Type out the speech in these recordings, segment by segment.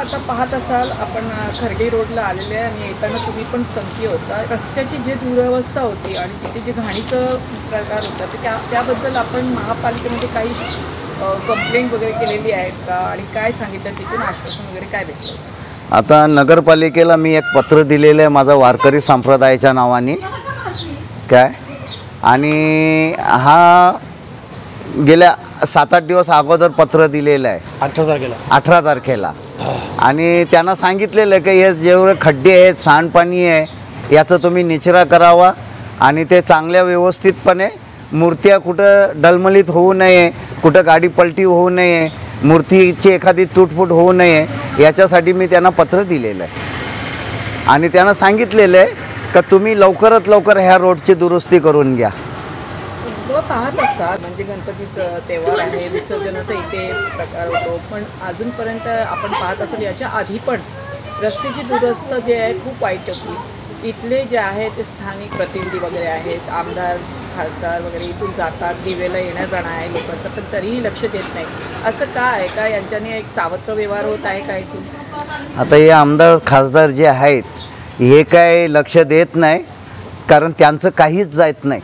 आता पाहत असाल आपण खर्गे रोडला आलेले आहे आणि येताना तुम्ही पण संकी होता. रस्त्याची जी दुरवस्था होती आणि तिथे जे घाणीचं प्रकार होता ते त्याबद्दल आपण महापालिकेमध्ये काही कंप्लेंट वगैरे केलेली आहेत का आणि काय सांगितलं, तिथून आश्वासन वगैरे काय भेटलं? आता नगरपालिकेला मी एक पत्र दिलेलं आहे माझा वारकरी संप्रदायाच्या नावाने काय, आणि हा गेल्या 7-8 दिवस अगोदर पत्र दिलेलं आहे 18 तारखेला. आणि त्यांना सांगितलेलं आहे की हे जेवढे खड्डे आहेत, सांडपाणी आहे, याचं तुम्ही निचरा करावा आणि ते चांगल्या व्यवस्थितपणे मूर्त्या कुठं डलमलीत होऊ नये, कुठं गाडी पलटी होऊ नये, मूर्तीची एखादी तुटफूट होऊ नये, याच्यासाठी मी त्यांना पत्र दिलेलं आहे. आणि त्यांना सांगितलेलं आहे का तुम्ही लवकरात लवकर ह्या रोडची दुरुस्ती करून घ्या. पाहत असाल म्हणजे गणपतीचं त्योहार आहे, विसर्जनाचा इथे प्रकार होतो, पण अजूनपर्यंत आपण पाहत असाल याच्या आधी पण रस्त्याची दुरवस्था जे आहे खूप वाईट होती. इथले जे आहे ते स्थानिक प्रतिनिधी वगैरे आहेत, आमदार खासदार वगैरे इथून जातात, दिवेला येण्या जाणं आहे लोकांचं, पण तरीही लक्ष देत नाही. असं का आहे का? यांच्याने एक सावत्र व्यवहार होत आहे का इथून? आता हे आमदार खासदार जे आहेत हे काय लक्ष देत नाही, कारण त्यांचं काहीच जात नाही.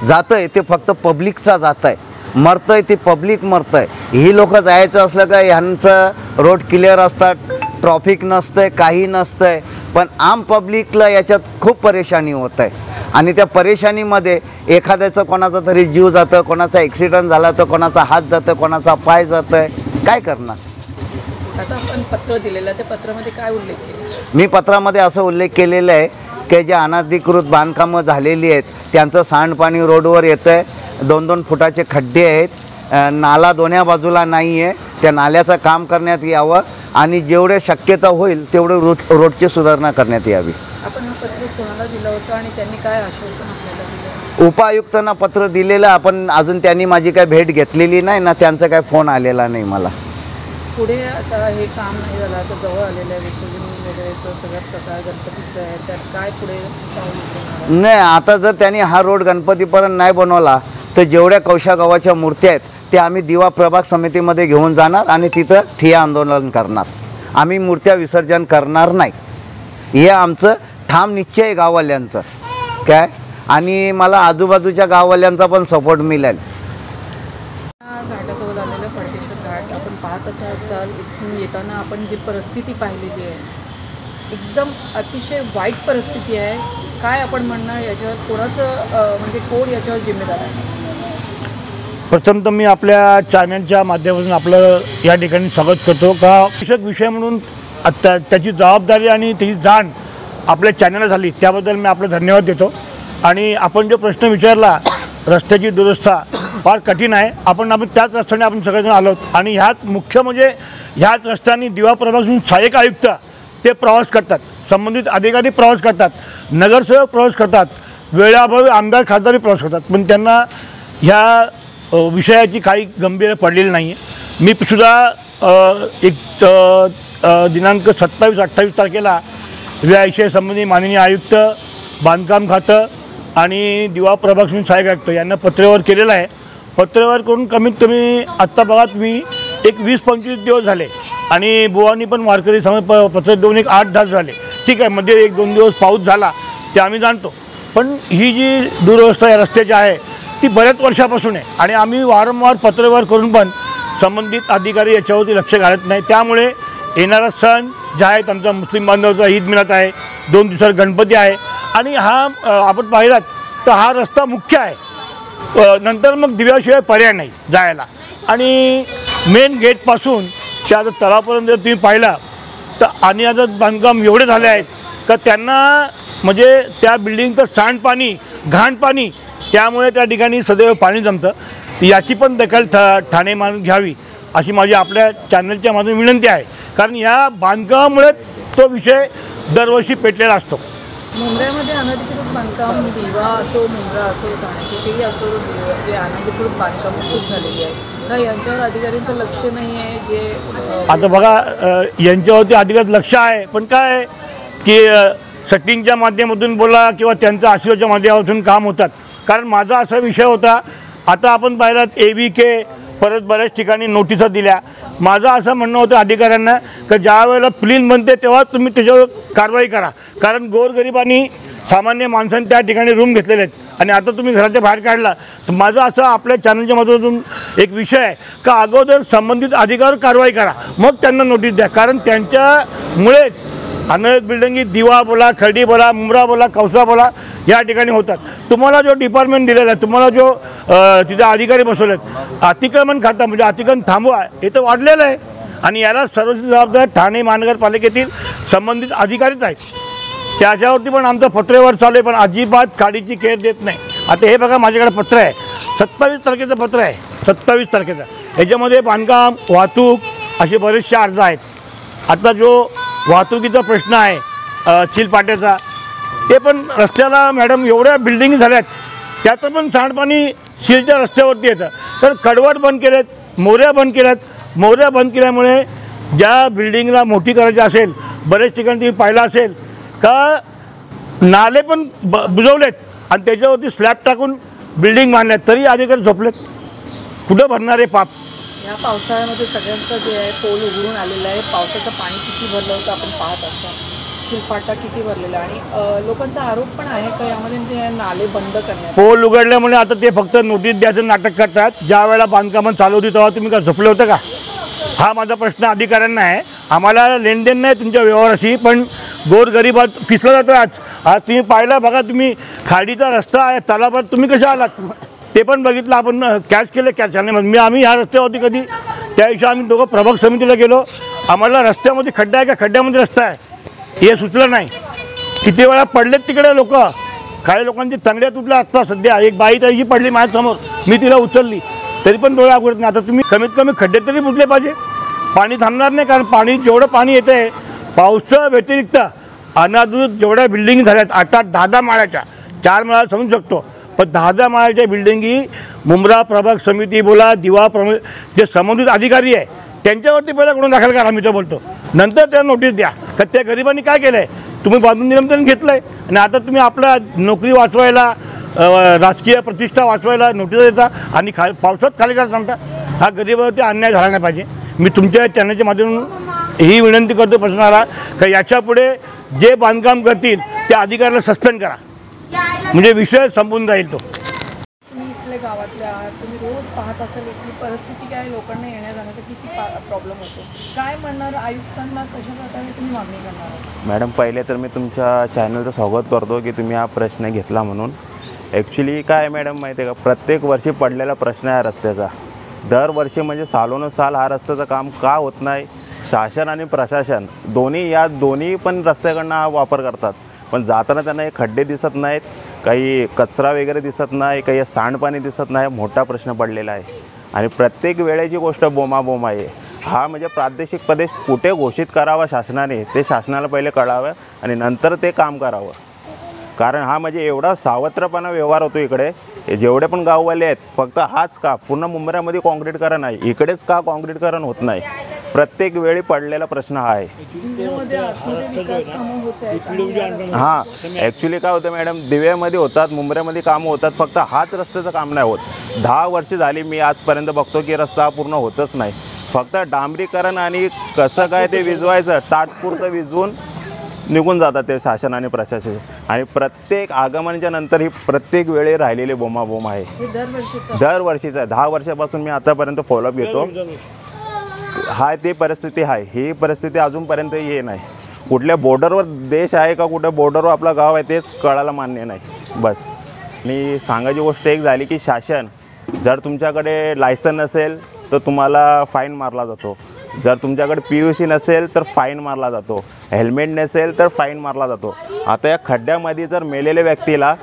जातं आहे ते फक्त पब्लिकचा जातं आहे, मरतं आहे ते पब्लिक मरतं आहे. ही लोकं जायचं असलं का ह्यांचं रोड क्लिअर असतात, ट्रॉफिक नसतं आहे, काही नसतं आहे, पण आम पब्लिकला याच्यात खूप परेशानी होत आहे. आणि त्या परेशानीमध्ये एखाद्याचं कोणाचा तरी जीव जातं, कोणाचा ॲक्सिडेंट झाला तर कोणाचा हात जातं, कोणाचा पाय जातं आहे, काय करणार? आता आपण पत्र दिलेलं, त्या पत्रामध्ये काय उल्लेख केला? मी पत्रामध्ये असं उल्लेख केलेला आहे की जे अनधिकृत बांधकामं झालेली आहेत त्यांचं सांडपाणी रोडवर येतं आहे, 2-2 फुटाचे खड्डे आहेत, नाला दोन्ही बाजूला नाही आहे, त्या नाल्याचं काम करण्यात यावं आणि जेवढे शक्यता होईल तेवढे रोडची सुधारणा करण्यात यावी. आपण हा पत्र कोणाला दिलं होतं आणि त्यांनी काय आश्वासन आपल्याला दिलं? उपायुक्तांना पत्र दिलेलं आपण, अजून त्यांनी माझी काय भेट घेतलेली नाही ना, त्यांचा काय फोन आलेला नाही मला. पुढे आता हे काम नाही झालं, आता जवळ आलेलं आहे विसर्जन वगैरेचं सगळं प्रकार गणपतीचं आहे, त्यात काय पुढे नाही. आता जर त्यांनी हा रोड गणपतीपर्यंत नाही बनवला तर जेवढ्या कौशा गावाच्या मूर्त्या आहेत त्या आम्ही दिवा प्रभाग समितीमध्ये घेऊन जाणार आणि तिथं ठिय्या आंदोलन करणार. आम्ही मूर्त्या विसर्जन करणार नाही, हे आमचं ठाम निश्चय आहे गाववाल्यांचं काय. आणि मला आजूबाजूच्या गाववाल्यांचा पण सपोर्ट मिळेल. घाटाजवळ आलेलं फडकेश्वर घाट आपण पाहत असाल, इथून येताना आपण जी परिस्थिती पाहिलेली आहे एकदम अतिशय वाईट परिस्थिती आहे. काय आपण म्हणणार याच्यावर, कोणाचं म्हणजे कोण याच्यावर जिम्मेदार आहे? प्रथम तर मी आपल्या चॅनलच्या माध्यमातून आपलं या ठिकाणी स्वागत करतो का विषय म्हणून आता त्याची जबाबदारी आणि त्याची जाण आपल्या चॅनलला झाली, त्याबद्दल मी आपलं धन्यवाद देतो. आणि आपण जो प्रश्न विचारला, रस्त्याची दुरवस्था फार कठीण आहे. आपण त्याच रस्त्याने आपण सगळेजण आलो आहोत आणि ह्यात मुख्य म्हणजे ह्याच रस्त्याने दिवा प्रभागातून सहाय्यक आयुक्त ते प्रवास करतात, संबंधित अधिकारी प्रवास करतात, नगरसेवक प्रवास करतात, वेळाभावी आमदार खासदारही प्रवास करतात, पण त्यांना ह्या विषयाची काही गंभीर पडलेली नाही आहे. मी सुद्धा दिनांक 27-28 तारखेला या विषयासंबंधी माननीय आयुक्त, बांधकाम खातं आणि दिवा प्रभागातून सहाय्यक आयुक्त यांना पत्रव्यवहार केलेला आहे. पत्रव्यवहार करून कमीत कमी आत्ता बघा तुम्ही एक 20-25 दिवस झाले आणि बुवांनी पण वारकरी पत्र देऊन एक 8 तास झाले. ठीक आहे, मध्ये 1-2 दिवस पाऊस झाला ते आम्ही जाणतो, पण ही जी दुरवस्था या रस्त्याची आहे ती बऱ्याच वर्षापासून आहे आणि आम्ही वारंवार पत्रव्यवहार करून पण संबंधित अधिकारी याच्यावरती लक्ष घालत नाही. त्यामुळे येणारा सण जे आहे आमचा मुस्लिम बांधवाचा ईद मिलाद आहे, 2 दिवसात गणपती आहे आणि हा आपण पाहिलात तर हा रस्ता मुख्य आहे. नंतर मग दिव्याशिवाय पर्याय नाही जायला. आणि मेन गेटपासून त्या तळापर्यंत जर तुम्ही पाहिला तर आणि आता बांधकाम एवढे झाले आहेत का त्यांना म्हणजे त्या बिल्डिंगचं सांडपाणी, घाणपाणी, त्यामुळे त्या ठिकाणी सदैव पाणी जमतं. याची पण दखल ठाणे मानून घ्यावी अशी माझी आपल्या चॅनलच्या माध्यमातून विनंती आहे, कारण या बांधकामामुळे तो विषय दरवर्षी पेटलेला असतो. मुंबईमध्ये अनधिकृत बांधकाम, दिवा असो, मुंब्रा असो, कुठेही असो, जे अनधिकृत बांधकाम खूप झालेली आहे का यांच्यावर अधिकाऱ्यांचं लक्ष नाही आहे? जे आता बघा यांच्यावरती अधिकारी लक्ष आहे, पण काय की सेटिंगच्या माध्यमातून बोला किंवा त्यांच्या आशीर्वादाच्या माध्यमातून काम होतात. कारण माझा असा विषय होता, आता आपण पाहिलात AVK परत बऱ्याच ठिकाणी नोटिसा दिल्या, माझं असं म्हणणं होतं अधिकाऱ्यांना की ज्या वेळेला प्लीन बनते तेव्हा तुम्ही त्याच्यावर कारवाई करा, कारण गोरगरिबांनी सामान्य माणसांनी त्या ठिकाणी रूम घेतलेले आहेत आणि आता तुम्ही घराच्या बाहेर काढला. तर माझं असं आपल्या चॅनलच्या माध्यमातून एक विषय आहे का अगोदर संबंधित अधिकाऱ्यावर कारवाई करा, मग त्यांना नोटीस द्या, कारण त्यांच्यामुळेच अनेक बिल्डिंगी दिवा बोला, खर्डी बोला, मुंब्रा बोला, कौसा बोला या ठिकाणी होतात. तुम्हाला जो डिपार्टमेंट दिलेला आहे, तुम्हाला जो तिथे अधिकारी बसवले आहेत, अतिक्रमण खाता म्हणजे अतिक्रमण थांबवा हे तर वाढलेलं आहे आणि याला सर्वस्वी जबाबदार ठाणे महानगरपालिकेतील संबंधित अधिकारीच आहेत. त्याच्यावरती पण आमचं पत्रव्यवहार चालू आहे, पण अजिबात काडीची केअर देत नाही. आता हे बघा माझ्याकडे पत्र आहे, 27 तारखेचं पत्र आहे, 27 तारखेचं. याच्यामध्ये बांधकाम, वाहतूक असे बरेचसे अर्ज आहेत. आता जो वाहतुकीचा प्रश्न आहे चिलपाट्याचा, ते पण रस्त्याला मॅडम एवढ्या बिल्डिंग झाल्यात, त्याचं पण सांडपाणी शिलच्या रस्त्यावरती येतं. तर कडवट बंद केलेत, मोऱ्या बंद केल्यात. मोऱ्या बंद केल्यामुळे ज्या बिल्डिंगला मोठी करायची असेल, बरेच ठिकाणी तुम्ही पाहिलं असेल का नाले पण बुजवलेत आणि त्याच्यावरती स्लॅब टाकून बिल्डिंग बांधल्यात, तरी अधिकारी झोपलेत. कुठं भरणार आहे पाप? या पावसाळ्यामध्ये सगळ्यांचं जे आहे पोल उघडून आलेलं आहे. पावसाचं पाणी किती भरलं होतं आपण पाहत असतो, शिलपाटा किती भरलेला आणि लोकांचा आरोप पण आहे का यामध्ये जे नाले बंद करण्यात. पोल उघडल्यामुळे आता ते फक्त नोटीस द्यायचं नाटक करतात. ज्या वेळेला बांधकामं चालू होती तेव्हा तुम्ही का झोपले होतं का? हा माझा प्रश्न अधिकाऱ्यांना आहे. आम्हाला लेनदेन नाही तुमच्या व्यवहाराशी, पण गोरगरिबात पिसलं जातं. आज तुम्ही पाहिलं बघा, तुम्ही खाडीचा रस्ता आहे तलावात, तुम्ही कशा आलात ते पण बघितलं. आपण कॅच केलं कॅच आम्ही ह्या रस्त्यावरती कधी, त्या दिवशी आम्ही दोघं प्रभाग समितीला गेलो, आम्हाला रस्त्यामध्ये खड्डा आहे का खड्ड्यामध्ये रस्ता आहे हे सुचलं नाही. किती वेळा पडलेत तिकडे लोक, काही लोकांची तंगड्या तुटल्या. आत्ता सध्या एक बाई त्याची पडली माझ्यासमोर, मी तिला उचलली, तरी पण डोळे आगडत नाही. आता तुम्ही कमीत कमी खड्डे तरी बुजले पाहिजे. पाणी थांबणार नाही, कारण पाणी जेवढं पाणी येतं आहे पावसा व्यतिरिक्त अनादृत जेवढ्या बिल्डिंग झाल्यात 8-8, 10-10 माळ्याच्या, 4 माळा समजू शकतो, पण 10-10 माळ्याच्या बिल्डिंगी मुंब्रा प्रभाग समिती बोला, दिवा जे संबंधित अधिकारी आहे त्यांच्यावरती पहिला गुन्हा दाखल करा, मी तर बोलतो. नंतर त्यांना नोटीस द्या का त्या गरिबांनी काय केलं आहे. तुम्ही बांधून निलंबन घेतलं आहे आणि आता तुम्ही आपला नोकरी वाचवायला, राजकीय प्रतिष्ठा वाचवायला नोटीस देता आणि पावसात खाली करा सांगता. हा गरिबावरती अन्याय झाला नाही पाहिजे. मी तुमच्या चॅनलच्या माध्यमातून ही विनंती करतो प्रश्नाला का याच्यापुढे जे बांधकाम करतील त्या अधिकाऱ्याला सस्पेंड करा, म्हणजे विषय संपून राहील तो. तुम्ही इथल्या गावातल्या आहात, तुम्ही रोज पाहत असाल इथली परिस्थिती काय, लोकांना येण्या जाण्याचा किती प्रॉब्लेम होतो. काय म्हणणार आयुक्तांना, कशा प्रकारे तुम्ही मागणी करणार आहात? मॅडम, पहिले तर मी तुमच्या चॅनलचं स्वागत करतो की तुम्ही हा प्रश्न घेतला म्हणून. ॲक्च्युली काय आहे मॅडम माहिती आहे का, प्रत्येक वर्षी पडलेला प्रश्न आहे रस्त्याचा. दरवर्षी म्हणजे सालोनसाल हा रस्त्याचं काम का होत नाही. शासन आणि प्रशासन दोन्ही पण रस्त्याकडनं हा वापर करतात, पण जाताना त्यांना हे खड्डे दिसत नाहीत, काही कचरा वगैरे दिसत नाही, काही सांडपाणी दिसत नाही. मोठा प्रश्न पडलेला आहे आणि प्रत्येक वेळेची गोष्ट बोमाबोम आहे. हा म्हणजे प्रादेशिक प्रदेश कुठे घोषित करावा शासनाने ते शासनाला पहिले कळावं आणि नंतर ते काम करावं. कारण हा म्हणजे एवढा सावत्रपणा व्यवहार होतो इकडे. जेवढे पण गाववाले आहेत फक्त हाच का पूर्ण मुंबईमध्ये काँक्रीटकरण आहे, इकडेच का काँक्रीटकरण होत नाही. प्रत्येक वेळी पडलेला प्रश्न हा आहे. हां, ॲक्च्युली काय होतं मॅडम, दिव्यामध्ये होतात, मुंबईमध्ये कामं होतात, फक्त हाच रस्त्याचं काम नाही होत. 10 वर्ष झाली मी आजपर्यंत बघतो की रस्ता पूर्ण होतच नाही. फक्त डांबरीकरण आणि कसं काय ते विजवायचं, तात्पुरतं विजवून निघून जातात ते शासन आणि प्रशासन. आणि प्रत्येक आगमनाच्या नंतर ही प्रत्येक वेळी राहिलेली बोमाबोम आहे. दरवर्षीचं आहे. 10 वर्षापासून मी आतापर्यंत फॉलोअप घेतो. हा ती परिस्थिती आहे. ही परिस्थिती अजूनपर्यंत ये नाही. कुठल्या बॉर्डरवर देश आहे का कुठल्या बॉर्डरवर आपलं गाव आहे तेच कळायला मान्य नाही बस. आणि सांगायची गोष्ट एक झाली की शासन, जर तुमच्याकडे लायसन नसेल तर तुम्हाला फाईन मारला जातो. जर तुमच्याकडे PUC नसेल तर फाईन मारला जातो. हेल्मेट नसेल तर फाईन मारला जातो. आता या खड्ड्यामध्ये जर मेलेल्या व्यक्तीला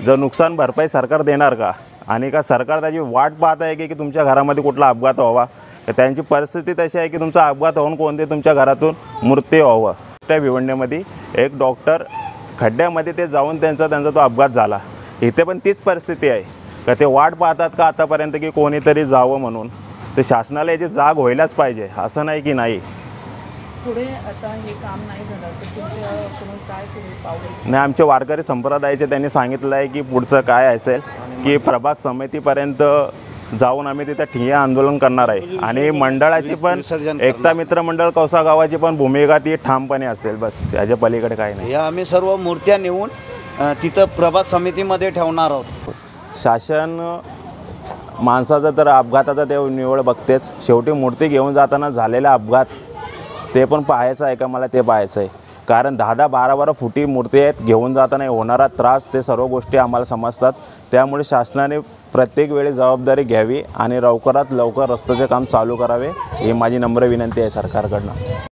जर नुकसान भरपाई सरकार देणार का? आणि का सरकार त्याची वाट पाहत आहे की तुमच्या घरामध्ये कुठला अपघात व्हावा? त्यांची परिस्थिती तशी आहे की तुमचा अपघात होऊन कोणते तुमच्या घरातून मृत्यू व्हावं. त्या भिवंडीमध्ये एक डॉक्टर खड्ड्यामध्ये ते जाऊन त्यांचा तो अपघात झाला. इथे पण तीच परिस्थिती आहे का ते वाट पाहतात का आतापर्यंत की कोणीतरी जावं म्हणून. तर शासनाला याची जाग व्हायलाच पाहिजे, असं नाही की नाही. पुढे आता हे काम नाही झालं तर तुमच्याकडून काय पाऊल? नाही, आमचे वारकरी संप्रदायाचे त्यांनी सांगितलं आहे की पुढचं काय असेल की प्रभाग समितीपर्यंत जाऊन आम्ही तिथं ठिय्या आंदोलन करणार आहे आणि मंडळाची पण एकता मित्र मंडळ कौसा गावाची पण भूमिका ती ठामपणे असेल, बस याच्या पलीकडे काही नाही. या आम्ही सर्व मूर्त्या नेऊन तिथं प्रभाग समितीमध्ये ठेवणार आहोत. शासन माणसाचा तर अपघाताचा ते निवड बघतेच, शेवटी मूर्ती घेऊन जाताना झालेला अपघात ते पण पाहायचं आहे का, मला ते पाहायचं आहे. कारण 10-10, 12-12 फुटी मूर्ती आहेत, घेऊन जाताना होणारा त्रास ते सर्व गोष्टी आम्हाला समजतात. त्यामुळे शासनाने प्रत्येक वेळी जबाबदारी घ्यावी आणि लवकरात लवकर रस्त्याचे काम चालू करावे ही माझी नम्र विनंती आहे सरकारकडनं.